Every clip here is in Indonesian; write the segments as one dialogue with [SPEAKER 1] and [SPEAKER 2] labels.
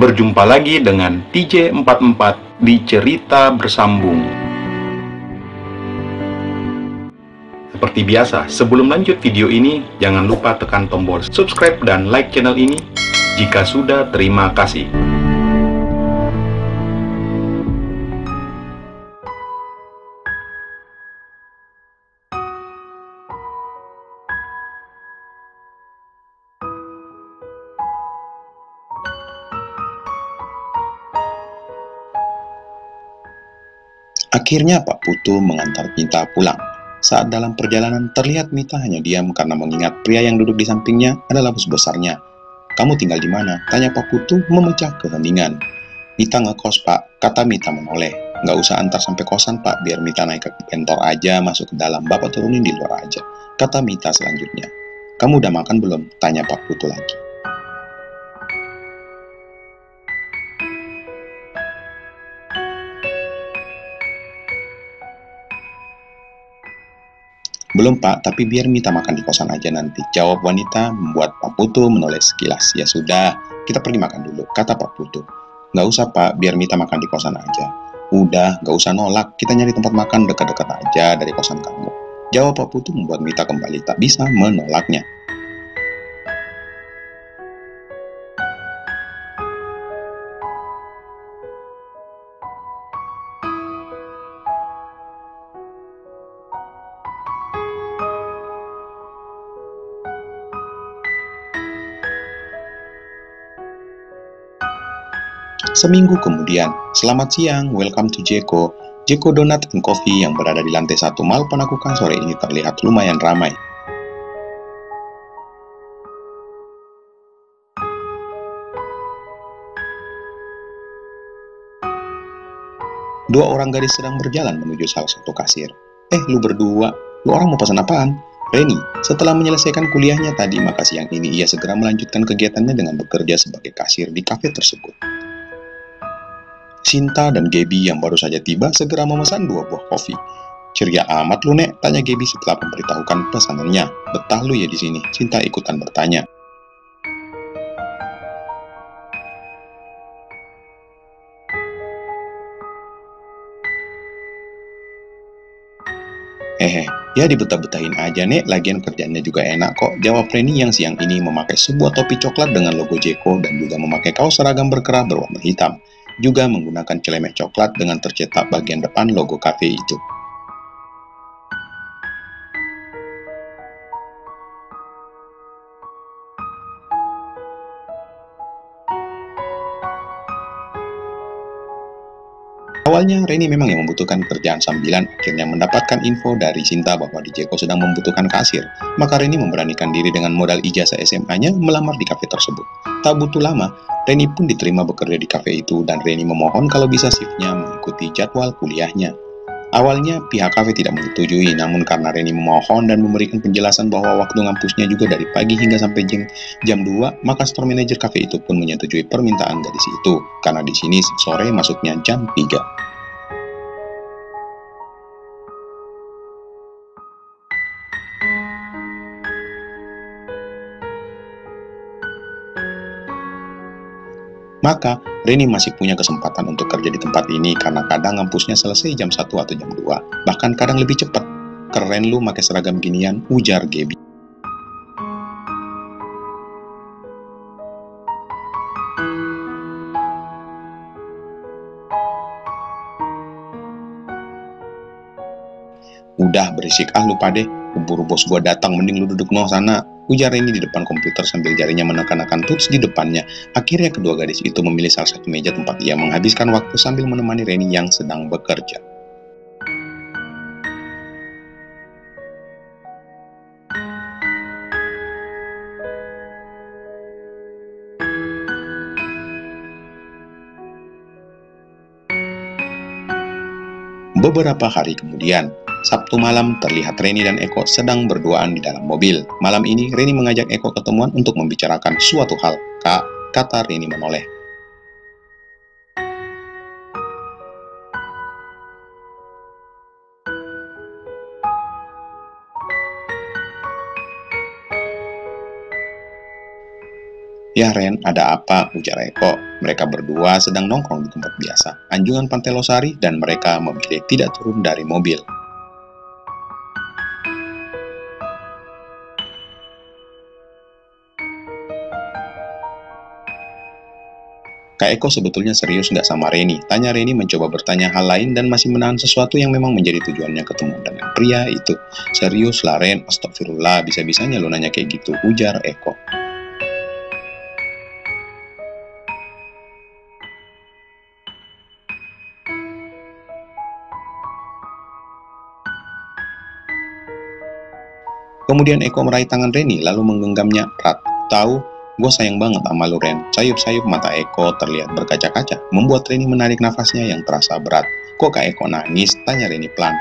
[SPEAKER 1] Berjumpa lagi dengan TJ44 di Cerita Bersambung. Seperti biasa, sebelum lanjut video ini, jangan lupa tekan tombol subscribe dan like channel ini. Jika sudah, terima kasih.
[SPEAKER 2] Akhirnya Pak Putu mengantar Mita pulang. Saat dalam perjalanan terlihat Mita hanya diam karena mengingat pria yang duduk di sampingnya adalah bos besarnya. "Kamu tinggal di mana?" tanya Pak Putu memecah keheningan. "Mita ngekos Pak," kata Mita menoleh. "Nggak usah antar sampai kosan Pak, biar Mita naik ke kantor aja masuk ke dalam, Bapak turunin di luar aja," kata Mita selanjutnya. "Kamu udah makan belum?" tanya Pak Putu lagi. "Belum Pak, tapi biar Mita makan di kosan aja nanti," jawab wanita membuat Pak Putu menoleh sekilas. "Ya sudah, kita pergi makan dulu," kata Pak Putu. "Nggak usah Pak, biar Mita makan di kosan aja." "Udah, nggak usah nolak, kita nyari tempat makan dekat-dekat aja dari kosan kamu," jawab Pak Putu membuat Mita kembali tak bisa menolaknya. Seminggu kemudian, "Selamat siang, welcome to Jeko." Jeko Donut and Coffee yang berada di lantai 1 Mall Panakukang sore ini terlihat lumayan ramai. Dua orang gadis sedang berjalan menuju salah satu kasir. Lu berdua, lu orang mau pesan apaan?" Reni, setelah menyelesaikan kuliahnya tadi, maka siang ini ia segera melanjutkan kegiatannya dengan bekerja sebagai kasir di kafe tersebut. Sinta dan Gaby yang baru saja tiba segera memesan 2 buah kopi. "Ceria amat lu, Nek?" tanya Gaby setelah memberitahukan pesanannya. "Betah lu ya di sini?" Sinta ikutan bertanya. "Hehe, ya dibetah-betahin aja Nek, lagian kerjaannya juga enak kok," jawab Reni yang siang ini memakai sebuah topi coklat dengan logo Jeko dan juga memakai kaos seragam berkerah berwarna hitam. Juga menggunakan celemek coklat dengan tercetak bagian depan logo kafe itu. Awalnya Reni memang yang membutuhkan kerjaan sambilan, akhirnya mendapatkan info dari Sinta bahwa di Jeko sedang membutuhkan kasir. Maka Reni memberanikan diri dengan modal ijazah SMA-nya melamar di kafe tersebut. Tak butuh lama, Reni pun diterima bekerja di kafe itu dan Reni memohon kalau bisa shiftnya mengikuti jadwal kuliahnya. Awalnya pihak kafe tidak menyetujui, namun karena Reni memohon dan memberikan penjelasan bahwa waktu ngampusnya juga dari pagi hingga sampai jam 2, maka store manager kafe itu pun menyetujui permintaan gadis itu, karena di sini sore masuknya jam 3. Maka, Reni masih punya kesempatan untuk kerja di tempat ini karena kadang ngampusnya selesai jam 1 atau jam 2. Bahkan kadang lebih cepat. "Keren lu make seragam ginian," ujar Gaby. "Udah berisik lu pade, keburu bos gua datang, mending lu duduk no sana," ujar Reni di depan komputer sambil jarinya menekan-nekan tools di depannya. Akhirnya kedua gadis itu memilih salah satu meja tempat ia menghabiskan waktu sambil menemani Reni yang sedang bekerja. Beberapa hari kemudian, Sabtu malam terlihat Reni dan Eko sedang berduaan di dalam mobil. Malam ini Reni mengajak Eko ketemuan untuk membicarakan suatu hal. "Kak," kata Reni menoleh. "Ya Ren, ada apa?" ujar Eko. Mereka berdua sedang nongkrong di tempat biasa, Anjungan Pantai Losari, dan mereka memilih tidak turun dari mobil. Kak Eko sebetulnya serius nggak sama Reni? Tanya Reni mencoba bertanya hal lain dan masih menahan sesuatu yang memang menjadi tujuannya ketemu dengan pria itu. "Serius lah Ren, astagfirullah, bisa-bisanya lo nanya kayak gitu," ujar Eko. Kemudian Eko meraih tangan Reni lalu menggenggamnya erat. "Tahu, gue sayang banget sama lu Ren." Sayup-sayup mata Eko terlihat berkaca-kaca, membuat Reni menarik nafasnya yang terasa berat. "Kok Kak Eko nangis?" tanya Reni pelan.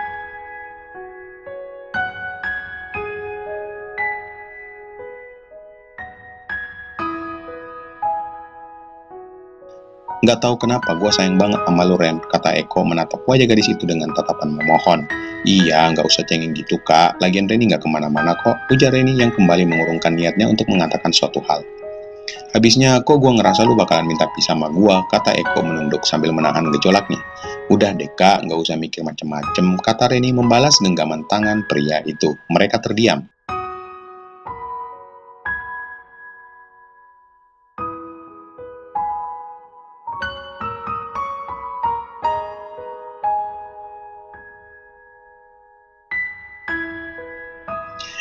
[SPEAKER 2] "Nggak tahu kenapa gue sayang banget sama lu Ren," kata Eko menatap wajah gadis itu dengan tatapan memohon. "Iya, nggak usah cengeng gitu Kak, lagian Reni nggak kemana-mana kok," ujar Reni yang kembali mengurungkan niatnya untuk mengatakan suatu hal. "Habisnya kok gue ngerasa lu bakalan minta pisah sama gue," kata Eko menunduk sambil menahan gejolaknya. "Udah deh Kak, nggak usah mikir macem-macem," kata Reni membalas genggaman tangan pria itu. Mereka terdiam.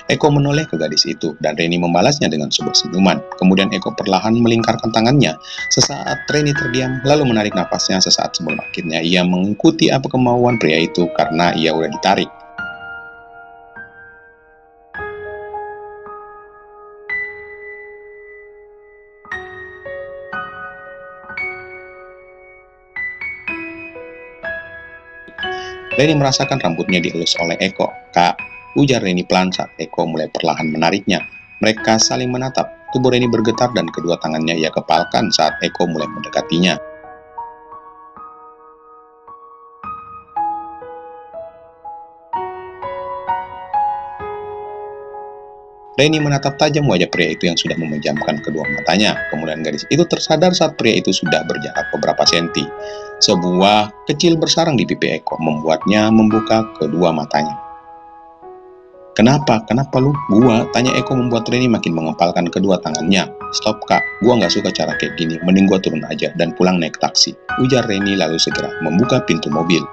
[SPEAKER 2] Eko menoleh ke gadis itu, dan Reni membalasnya dengan sebuah senyuman. Kemudian Eko perlahan melingkarkan tangannya. Sesaat Reni terdiam, lalu menarik napasnya sesaat sebelum akhirnya ia mengikuti apa kemauan pria itu karena ia udah ditarik. Reni merasakan rambutnya dielus oleh Eko. "Kak," ujar Reni pelan saat Eko mulai perlahan menariknya. Mereka saling menatap. Tubuh Reni bergetar dan kedua tangannya ia kepalkan saat Eko mulai mendekatinya. Reni menatap tajam wajah pria itu yang sudah memejamkan kedua matanya. Kemudian gadis itu tersadar saat pria itu sudah berjarak beberapa senti. Sebuah kecil bersarang di pipi Eko membuatnya membuka kedua matanya. "Kenapa? Kenapa lu?" "Gua," tanya Eko membuat Reni makin mengepalkan kedua tangannya. "Stop Kak, gua nggak suka cara kayak gini, mending gua turun aja dan pulang naik taksi," ujar Reni lalu segera membuka pintu mobil.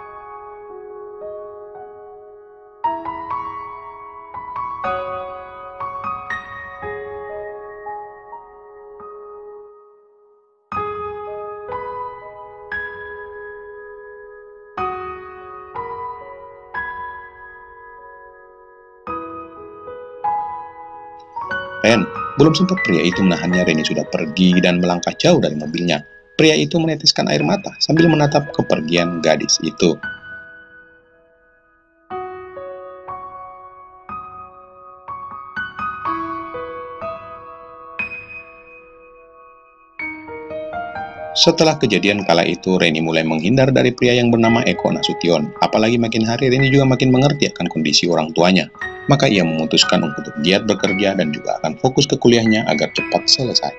[SPEAKER 2] "Ren," belum sempat pria itu menahannya, Reni sudah pergi dan melangkah jauh dari mobilnya. Pria itu meneteskan air mata sambil menatap kepergian gadis itu. Setelah kejadian kala itu, Reni mulai menghindar dari pria yang bernama Eko Nasution. Apalagi makin hari, Reni juga makin mengerti akan kondisi orang tuanya. Maka ia memutuskan untuk giat bekerja dan juga akan fokus ke kuliahnya agar cepat selesai.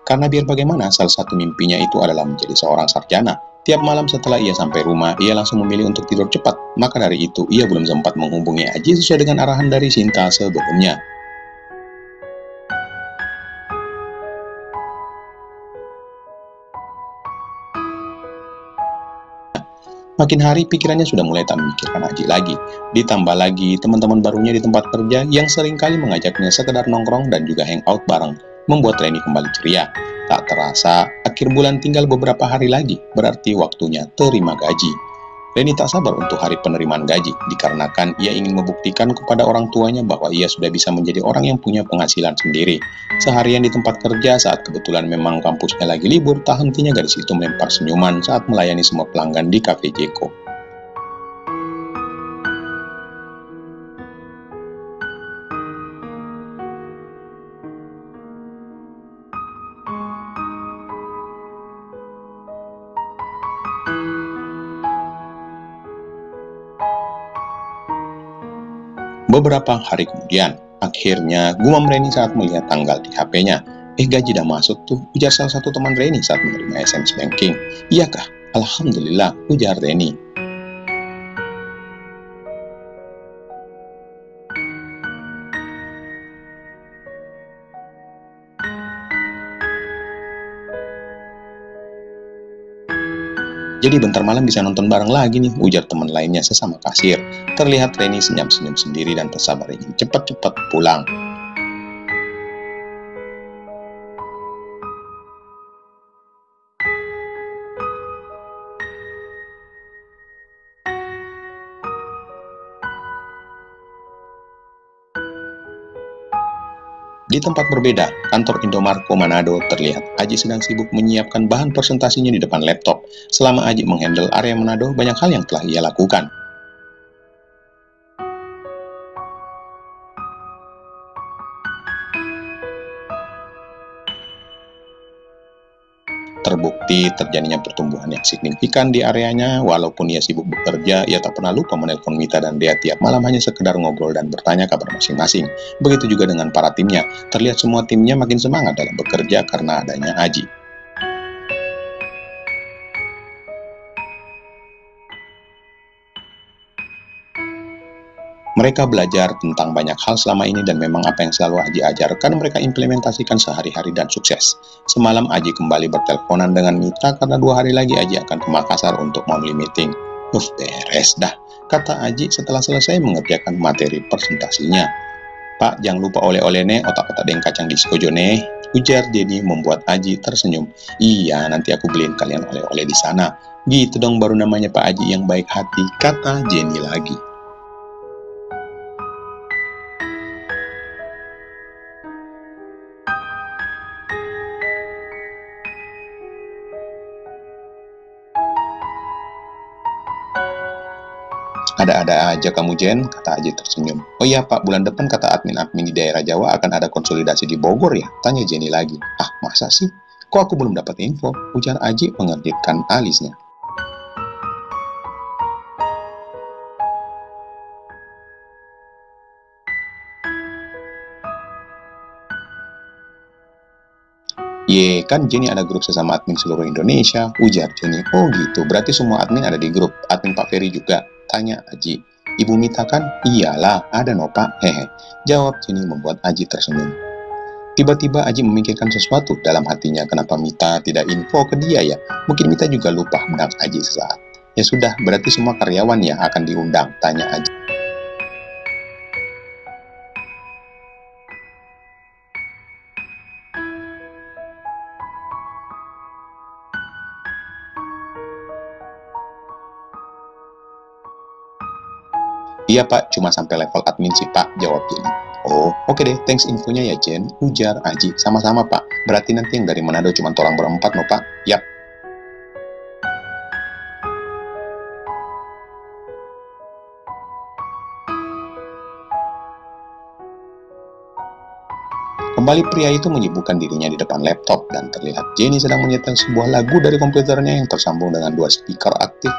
[SPEAKER 2] Karena biar bagaimana, salah satu mimpinya itu adalah menjadi seorang sarjana. Tiap malam setelah ia sampai rumah, ia langsung memilih untuk tidur cepat. Maka dari itu, ia belum sempat menghubungi Aji sesuai dengan arahan dari Sinta sebelumnya. Makin hari pikirannya sudah mulai tak memikirkan Aji lagi. Ditambah lagi teman-teman barunya di tempat kerja yang seringkali mengajaknya sekedar nongkrong dan juga hangout bareng, membuat Reni kembali ceria. Tak terasa, akhir bulan tinggal beberapa hari lagi, berarti waktunya terima gaji. Reni tak sabar untuk hari penerimaan gaji, dikarenakan ia ingin membuktikan kepada orang tuanya bahwa ia sudah bisa menjadi orang yang punya penghasilan sendiri. Seharian di tempat kerja saat kebetulan memang kampusnya lagi libur, tak hentinya gadis itu melempar senyuman saat melayani semua pelanggan di Cafe Jeko. Beberapa hari kemudian, akhirnya gumam Reni saat melihat tanggal di HP-nya. Gaji dah masuk tuh, ujar salah satu teman Reni saat menerima SMS banking. Iyakah? Alhamdulillah, ujar Reni. Jadi bentar malam bisa nonton bareng lagi nih, ujar teman lainnya sesama kasir. Terlihat Reni senyum-senyum sendiri dan tersabar ingin cepat-cepat pulang. Di tempat berbeda, kantor Indomarko Manado, terlihat Aji sedang sibuk menyiapkan bahan presentasinya di depan laptop. Selama Aji menghandle area Manado, banyak hal yang telah ia lakukan. Terbukti terjadinya pertumbuhan yang signifikan di areanya. Walaupun ia sibuk bekerja, ia tak pernah lupa menelpon Mita dan Dea tiap malam hanya sekedar ngobrol dan bertanya kabar masing-masing. Begitu juga dengan para timnya. Terlihat semua timnya makin semangat dalam bekerja karena adanya Aji. Mereka belajar tentang banyak hal selama ini dan memang apa yang selalu Aji ajarkan mereka implementasikan sehari-hari dan sukses. Semalam Aji kembali berteleponan dengan Mita karena 2 hari lagi Aji akan ke Makassar untuk monthly meeting. Beres dah, kata Aji setelah selesai mengerjakan materi presentasinya. Pak, jangan lupa oleh-oleh nih, otak-otak deng kacang di Skojo nih, ujar Jenny membuat Aji tersenyum. Iya, nanti aku beliin kalian oleh-oleh di sana. Gitu dong baru namanya Pak Aji yang baik hati, kata Jenny lagi. Ada-ada aja kamu Jen, kata Aji tersenyum. Oh iya Pak, bulan depan kata admin-admin di daerah Jawa akan ada konsolidasi di Bogor ya? Tanya Jenny lagi. Ah, masa sih? Kok aku belum dapat info? Ujar Aji mengerjitkan alisnya. Ye, kan Jenny ada grup sesama admin seluruh Indonesia, ujar Jenny. Oh gitu, berarti semua admin ada di grup. Admin Pak Ferry juga, tanya Aji. Ibu Mita kan? Iyalah, ada no Pak, hehe. Jawab Jenny membuat Aji tersenyum. Tiba-tiba Aji memikirkan sesuatu dalam hatinya, kenapa Mita tidak info ke dia ya? Mungkin Mita juga lupa undang Aji sesaat. Ya sudah, berarti semua karyawan ya akan diundang, tanya Aji. Iya Pak, cuma sampai level admin sih Pak, jawab Jenny. Oh, oke deh, thanks infonya ya Jen, ujar Aji. Sama-sama Pak, berarti nanti yang dari Manado cuma orang berempat no Pak? Yap. Kembali pria itu menyibukkan dirinya di depan laptop dan terlihat Jenny sedang menyetel sebuah lagu dari komputernya yang tersambung dengan 2 speaker aktif.